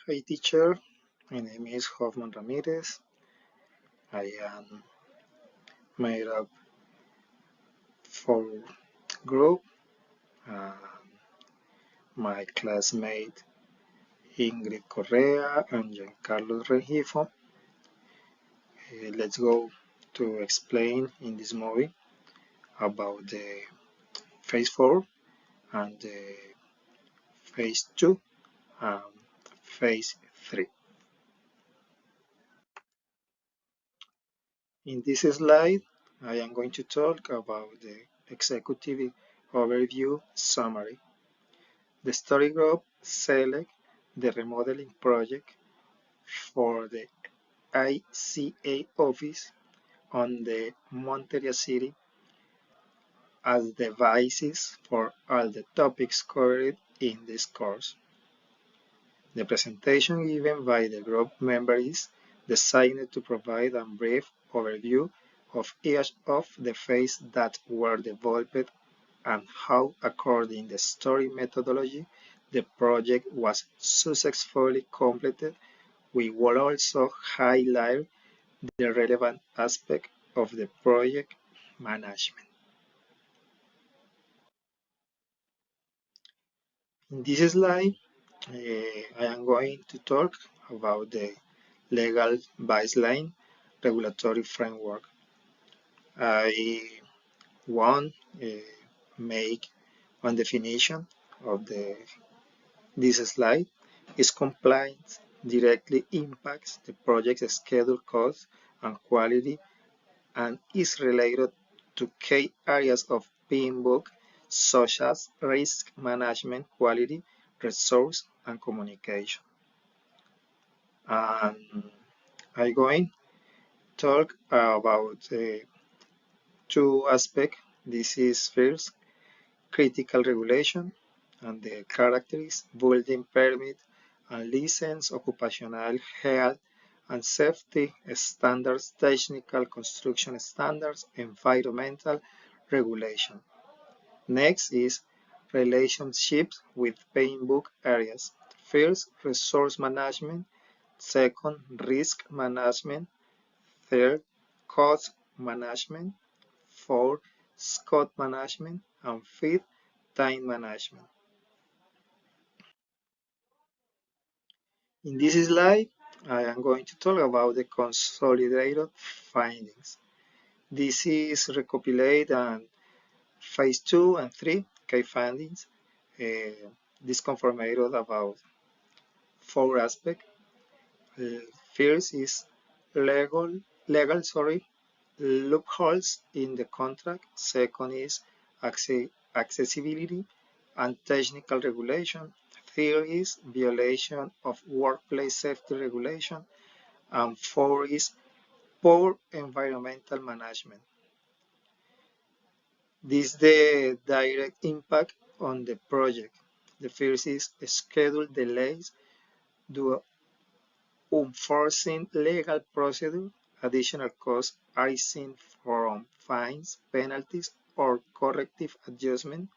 Hi teacher, my name is Hoffman Ramirez. I am made up for group. Uh, my classmate Ingrid Correa and Giancarlo Rengifo. Let's go to explain in this movie about the phase 4 and the phase 2 and phase 3. In this slide, I am going to talk about the executive overview summary. The study group select the remodeling project for the ICA office on the Monteria City as the basis for all the topics covered in this course. The presentation given by the group members is designed to provide a brief overview of each of the phases that were developed and how, according to the story methodology, the project was successfully completed. We will also highlight the relevant aspect of the project management. In this slide, I am going to talk about the legal baseline regulatory framework. I want to make one definition of this slide is compliance directly impacts the project's schedule, cost, and quality and is related to key areas of PMBOK such as risk management, quality, resource, and communication. And I'm going to talk about two aspects. This is first critical regulation and the characteristics, building permit and license, occupational health and safety standards, technical construction standards, environmental regulation. Next is relationships with PMBOK areas. First, resource management. Second, risk management. Third, cost management. Fourth, scope management. And fifth, time management. In this slide, I am going to talk about the consolidated findings. This is recopilate and phase 2 and 3 key findings. This confirmed about four aspects. First is legal loopholes in the contract. Second is accessibility and technical regulation. Third is violation of workplace safety regulation. And four is poor environmental management. This is the direct impact on the project. The first is schedule delays due unforeseen legal procedure. Additional costs arising from fines, penalties, or corrective adjustment,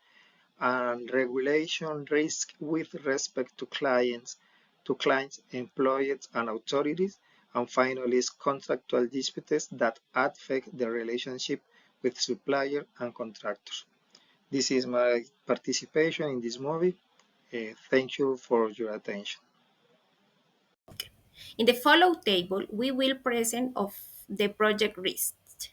and regulation risk with respect to clients, employees, and authorities, and finally, contractual disputes that affect the relationship with supplier and contractors. This is my participation in this movie. Thank you for your attention. In the follow table, we will present of the project risks,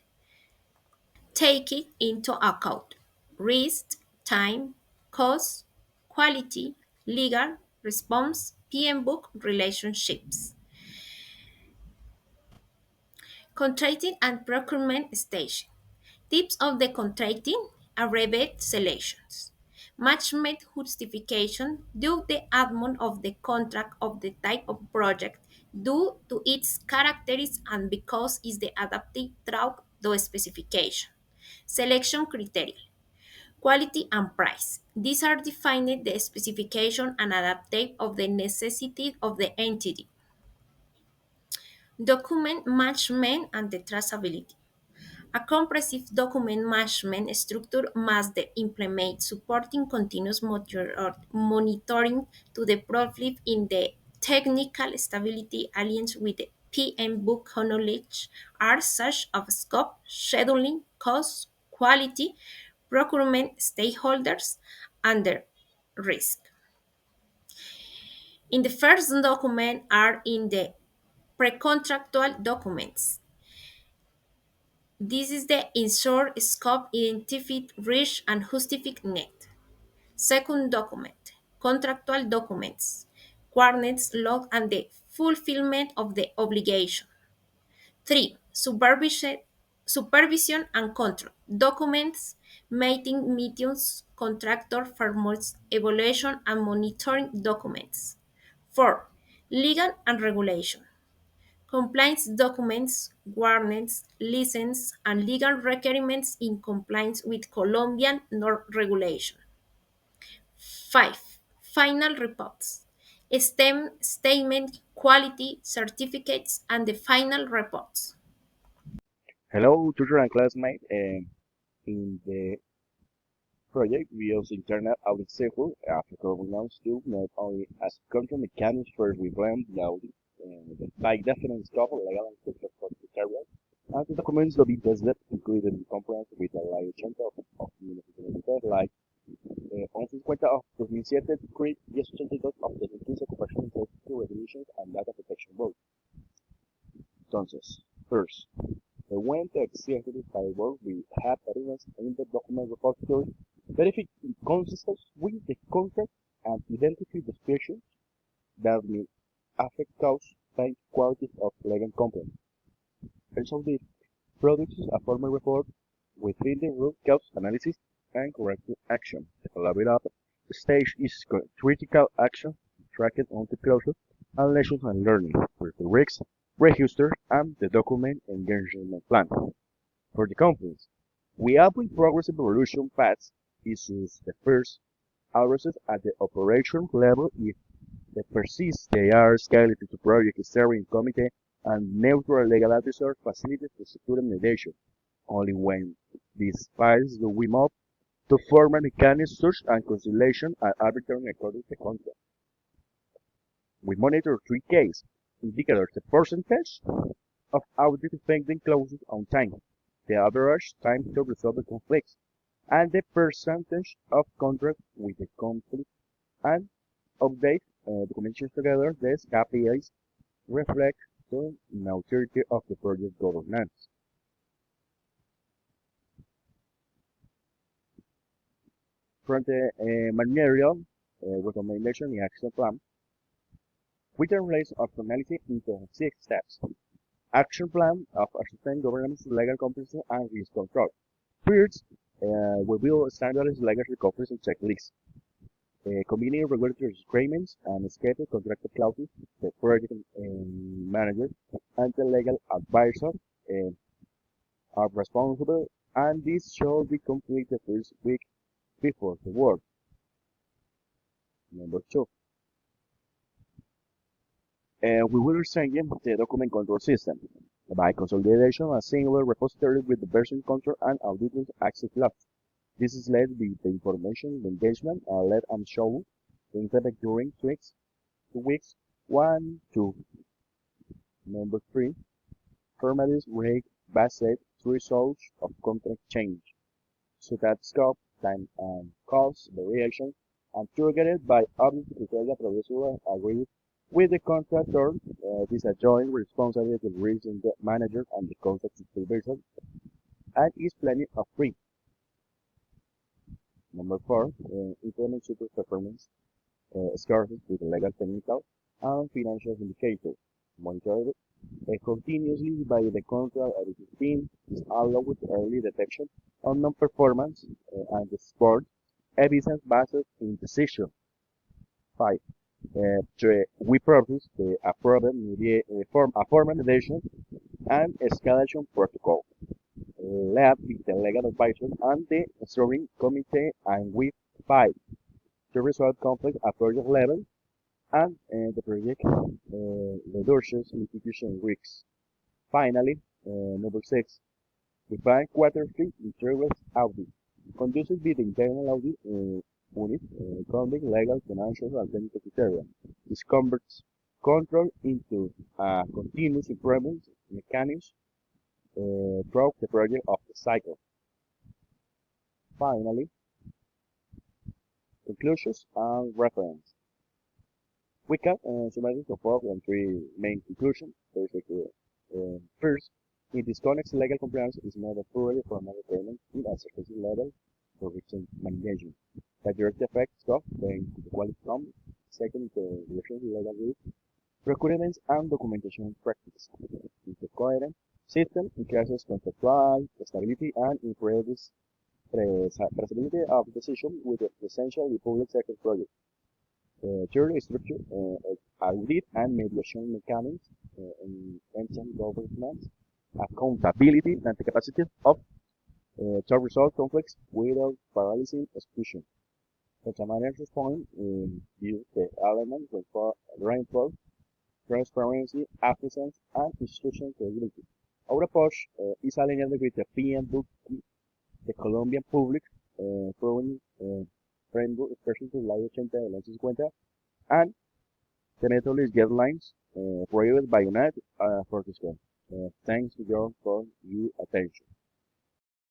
taking into account risk, time, cost, quality, legal, response, PMBOK relationships. Contracting and procurement stage. Tips of the contracting are rebate selections. Matchmade justification due the amount of the contract of the type of project due to its characteristics and because is the adapted throughout the specification. Selection criteria. Quality and price. These are defined the specification and adapted of the necessity of the entity. Document management and the traceability. A comprehensive document management structure must implement supporting continuous monitoring to the profit in the technical stability aligned with the PM book knowledge are such as scope, scheduling, cost, quality, procurement, stakeholders, and the risk. In the first document are in the pre-contractual documents. This is the ensure scope, identify risk, and justify need. Second document, contractual documents, quarters log, and the fulfillment of the obligation. 3. Supervision and control. Documents, meetings, contractor farmers, evaluation and monitoring documents. 4. Legal and regulation. Compliance documents, warrants, license, and legal requirements in compliance with Colombian regulation. 5. Final reports. STEM statement, quality, certificates, and the final reports. Hello, teacher and classmate. In the project, we use internal audit cycle after governance to not only as control mechanisms for we blend the audit, by definite scope, legal and technical for the material, and the documents to be tested, including the compliance with a large chunk of the like 1150 of 2007, create 1082 of the 15 Ocupational Safety Regulations and Data Protection Board. Entonces, first, when the executive firewall will have evidence in the document repository, verify consistency with the contract and identify descriptions that may affect cost by quality of legal complaint. Also, the produces a formal report within the root cause analysis and corrective action. The follow-up stage is critical action tracked on the closure and lessons and learning with the risks register and the document engagement plan. For the conference, we apply progressive evolution paths issues the first addresses at the operation level if they persist they are scaled to project steering committee and neutral legal officer facilities to secure mediation. Only when these files do we move to formal mechanisms such as conciliation and arbitration according to the contract. We monitor three case indicators: the percentage of audit pending closes on time, the average time to resolve the conflicts, and the percentage of contracts with the conflict, and update documentation together. These KPIs reflect the maturity of the project governance. From the managerial recommendation and action plan, we translate optionality into 6 steps. Action plan of assistant governance, legal competency, and risk control. First, we will standardize legal competency checklist, combining regulatory agreements and scheduled contractor clauses. The project manager and the legal advisor are responsible, and this should be completed the first week before the work. Number 2. We will strengthen the document control system by consolidation a single repository with the version control and auditors access logs. This is led with the information engagement let and show internet during 2 weeks 1, 2. Number 3. Formalities rate based results of contract change, so that scope, time, and cost variation and triggered by audit criteria previously agreed with the contractor. This is a joint responsibility of risk in the manager and the contract supervisor, and is planning of free. Number 4, implement super performance scorecards with legal, technical, and financial indicators. Monitored continuously by the control auditing team is allowed early detection of non-performance and the support evidence-based in decision. 5. We produce the formal mediation and escalation protocol, led with the legal advisor and the steering committee, and we 5. To resolve conflict at project level and the project reduces litigation risks. Finally, number 6. Define quarterly integral audit, conducted by the internal audit unit, conduct legal, financial, and technical criteria. This covers control into a continuous improvement mechanism throughout the project of the cycle. Finally, conclusions and reference. We can summarize the following three main conclusions, basically. First, in this context, legal compliance is not a purely formal requirement in a certain level for risk management. The direct effects of the quality from second, the relations with legal risk, procurements and documentation practice. With the coherent system increases contractual stability and improves traceability of decision with the essential public sector project. Third, structure audit and mediation mechanisms in ancient governments, accountability and the capacity of to resolve conflicts without paralyzing execution. As a manager's point, use the elements for reinforce transparency, efficiency, and institutional credibility. Our approach is aligned with the PM the Colombian Public Program Framework, especially la Ley 80 del 50, and the methodology guidelines provided by UNED for this one. Thanks to you for your attention.